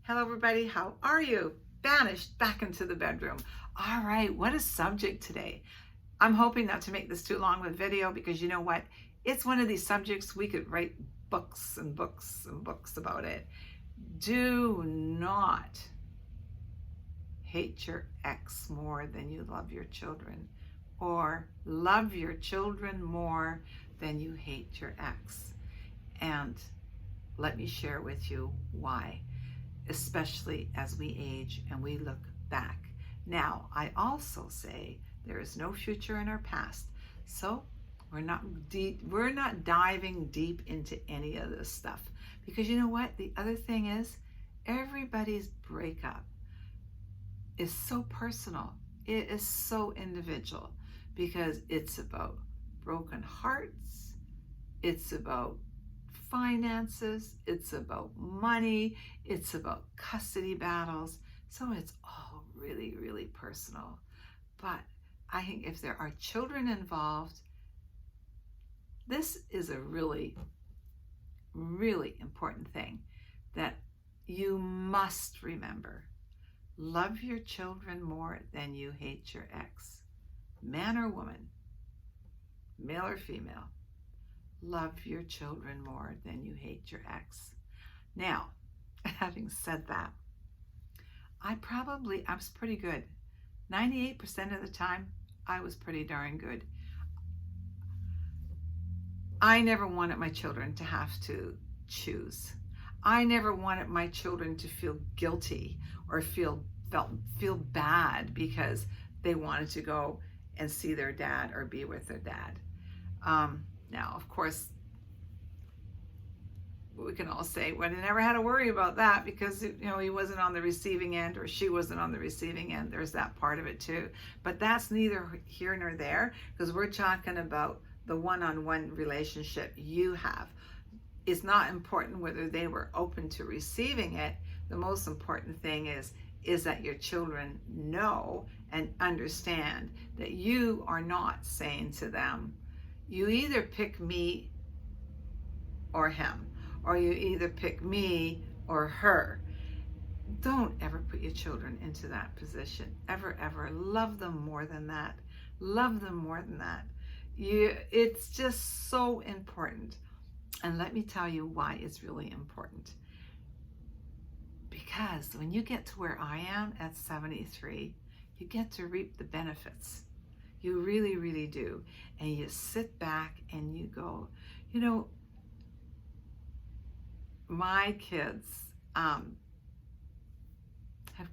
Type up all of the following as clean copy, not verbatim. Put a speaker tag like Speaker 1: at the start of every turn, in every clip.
Speaker 1: Hello everybody, how are you? Banished back into the bedroom. All right, what a subject today. I'm hoping not to make this too long with video because you know what? It's one of these subjects we could write books and books and books about it. Do not hate your ex more than you love your children, or love your children more than you hate your ex. And let me share with you why, especially as we age and we look back. Now, I also say there is no future in our past, so we're not diving deep into any of this stuff, because you know what? The other thing is, everybody's breakup is so personal. It is so individual, because it's about broken hearts, it's about finances, it's about money, it's about custody battles. So it's all really, really personal. But I think if there are children involved, this is a really, really important thing that you must remember. Love your children more than you hate your ex. Man or woman, male or female. Love your children more than you hate your ex. Now, having said that, I was pretty good. 98% of the time, I was pretty darn good. I never wanted my children to have to choose. I never wanted my children to feel guilty or feel bad because they wanted to go and see their dad or be with their dad. Now, of course, we can all say, well, I never had to worry about that because, he wasn't on the receiving end or she wasn't on the receiving end. There's that part of it too. But that's neither here nor there, because we're talking about the one-on-one relationship you have. It's not important whether they were open to receiving it. The most important thing is that your children know and understand that you are not saying to them, you either pick me or him, or you either pick me or her. Don't ever put your children into that position. Ever, ever. Love them more than that. Love them more than that. It's just so important. And let me tell you why it's really important. Because when you get to where I am at 73, you get to reap the benefits. You really, really do. And you sit back and you go, my kids have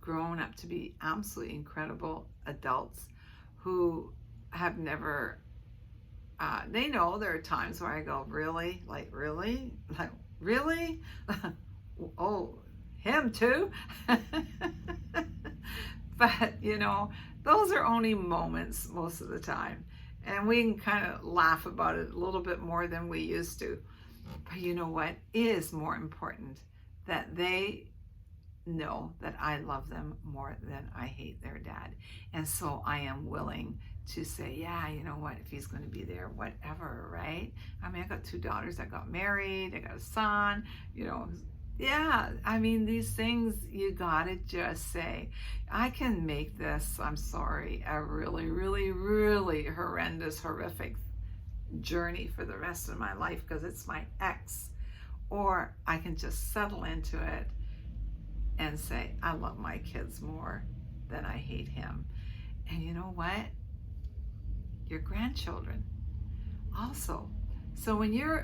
Speaker 1: grown up to be absolutely incredible adults who have never, they know there are times where I go, really? Like, really? Like, really? Oh, him too? But, those are only moments most of the time. And we can kind of laugh about it a little bit more than we used to. But you know what is more important? That they know that I love them more than I hate their dad. And so I am willing to say, yeah, you know what, if he's going to be there, whatever, right? I mean, I got 2 daughters that got married, I got a son, yeah, I mean, these things you gotta just say, I can make this, I'm sorry, a really, really, really horrendous, horrific journey for the rest of my life because it's my ex. Or I can just settle into it and say, I love my kids more than I hate him. And you know what? Your grandchildren also. So when you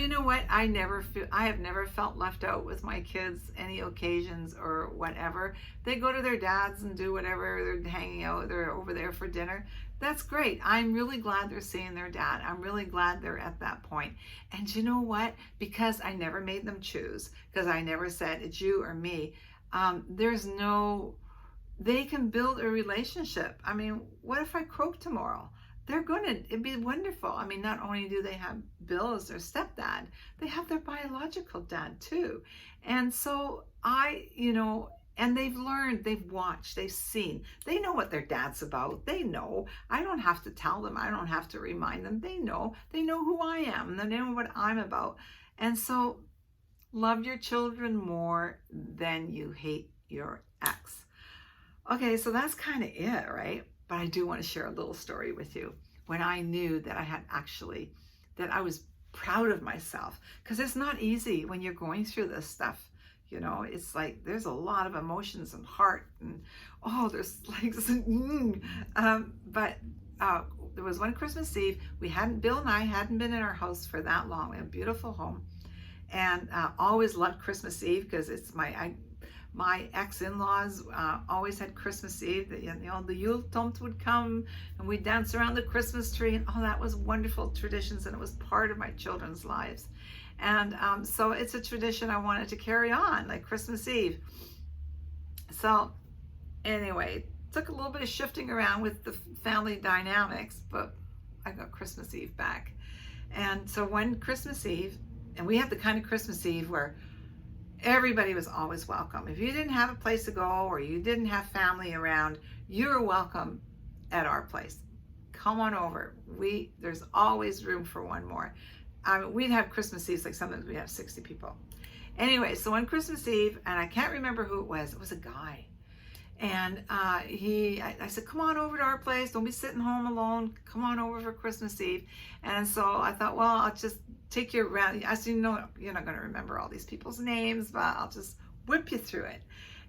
Speaker 1: know what? I have never felt left out with my kids, any occasions or whatever. They go to their dads and do whatever, they're hanging out, they're over there for dinner. That's great. I'm really glad they're seeing their dad. I'm really glad they're at that point. And you know what? Because I never made them choose, because I never said it's you or me, they can build a relationship. I mean, what if I croak tomorrow? It'd be wonderful. I mean, not only do they have Bill as their stepdad, they have their biological dad too. And so and they've learned, they've watched, they've seen, they know what their dad's about. They know. I don't have to tell them. I don't have to remind them. They know who I am and they know what I'm about. And so Love your children more than you hate your ex. Okay, so that's kind of it, right? But I do want to share a little story with you. When I knew that that I was proud of myself, because it's not easy when you're going through this stuff. You know, it's like there's a lot of emotions and heart, and oh, there's like, but there was one Christmas Eve. Bill and I hadn't been in our house for that long. We have a beautiful home, and always loved Christmas Eve because it's my ex-in-laws always had Christmas Eve. The Yule Tomt would come and we'd dance around the Christmas tree, and that was wonderful traditions, and it was part of my children's lives. And so it's a tradition I wanted to carry on, like Christmas Eve. So anyway, took a little bit of shifting around with the family dynamics, but I got Christmas Eve back. And so one Christmas Eve, and we had the kind of Christmas Eve where everybody was always welcome. If you didn't have a place to go or you didn't have family around, you were welcome at our place. Come on over. There's always room for one more. We'd have Christmas Eves, like sometimes we'd have 60 people. Anyway, so on Christmas Eve, and I can't remember who it was a guy. And I said, come on over to our place. Don't be sitting home alone. Come on over for Christmas Eve. And so I thought, well, I'll just take you around. I said, no, you're not going to remember all these people's names, but I'll just whip you through it.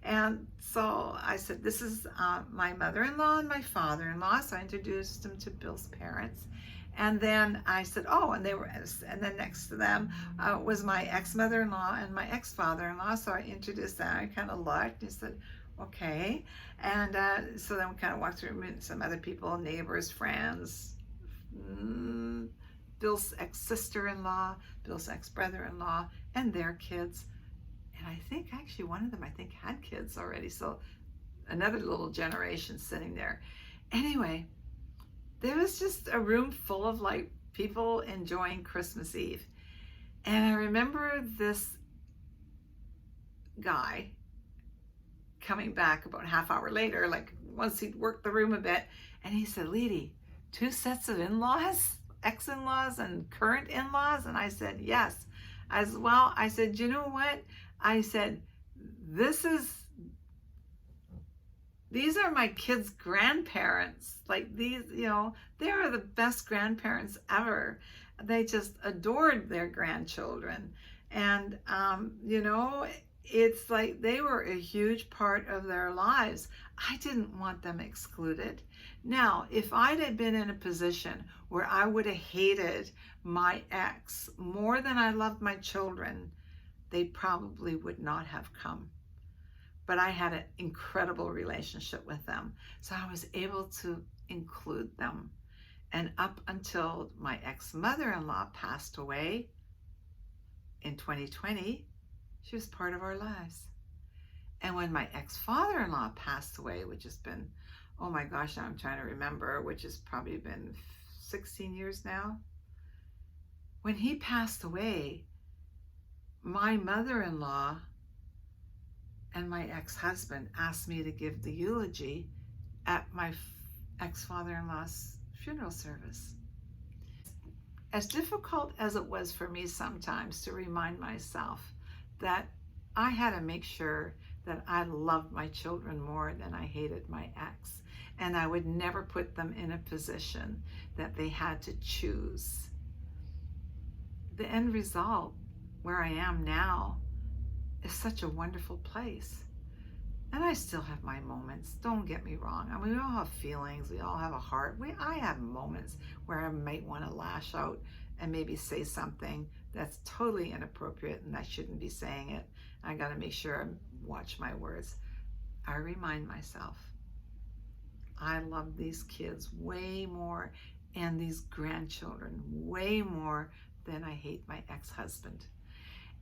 Speaker 1: And so I said, this is my mother-in-law and my father-in-law. So I introduced them to Bill's parents. And then I said, and then next to them was my ex-mother-in-law and my ex-father-in-law. So I introduced them. I kind of looked and said, okay. And so then we kind of walked through with some other people, neighbors, friends, Bill's ex-sister-in-law, Bill's ex-brother-in-law, and their kids. And I think actually one of them, had kids already. So another little generation sitting there. Anyway, there was just a room full of like people enjoying Christmas Eve. And I remember this guy coming back about a half hour later, like once he'd worked the room a bit, and he said, Liedy, 2 sets of in-laws, ex-in-laws and current in-laws? And I said, yes. As well, I said, you know what? I said, these are my kids' grandparents. Like these, they are the best grandparents ever. They just adored their grandchildren. And, it's like they were a huge part of their lives. I didn't want them excluded. Now, if I'd have been in a position where I would have hated my ex more than I loved my children, they probably would not have come. But I had an incredible relationship with them. So I was able to include them. And up until my ex-mother-in-law passed away in 2020, she was part of our lives. And when my ex-father-in-law passed away, which has been, oh my gosh, now I'm trying to remember, which has probably been 16 years now. When he passed away, my mother-in-law and my ex-husband asked me to give the eulogy at my ex-father-in-law's funeral service. As difficult as it was for me sometimes to remind myself that I had to make sure that I loved my children more than I hated my ex, and I would never put them in a position that they had to choose. The end result, where I am now, is such a wonderful place. And I still have my moments, don't get me wrong. I mean, we all have feelings, we all have a heart. I have moments where I might want to lash out and maybe say something that's totally inappropriate and I shouldn't be saying it. I got to make sure I watch my words. I remind myself, I love these kids way more and these grandchildren way more than I hate my ex-husband.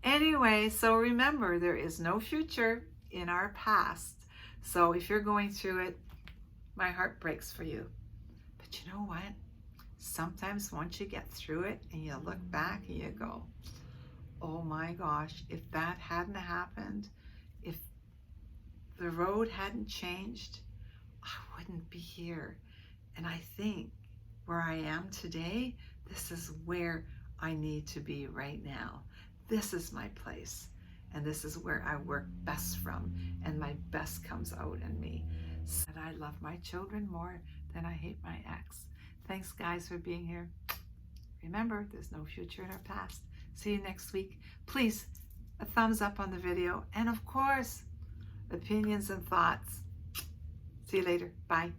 Speaker 1: Anyway, so remember, there is no future in our past. So if you're going through it, my heart breaks for you. But you know what? Sometimes once you get through it and you look back and you go, oh my gosh, if that hadn't happened, if the road hadn't changed, I wouldn't be here. And I think where I am today, this is where I need to be right now. This is my place. And this is where I work best from, and my best comes out in me. And I love my children more than I hate my ex. Thanks, guys, for being here. Remember, there's no future in our past. See you next week. Please, a thumbs up on the video. And of course, opinions and thoughts. See you later. Bye.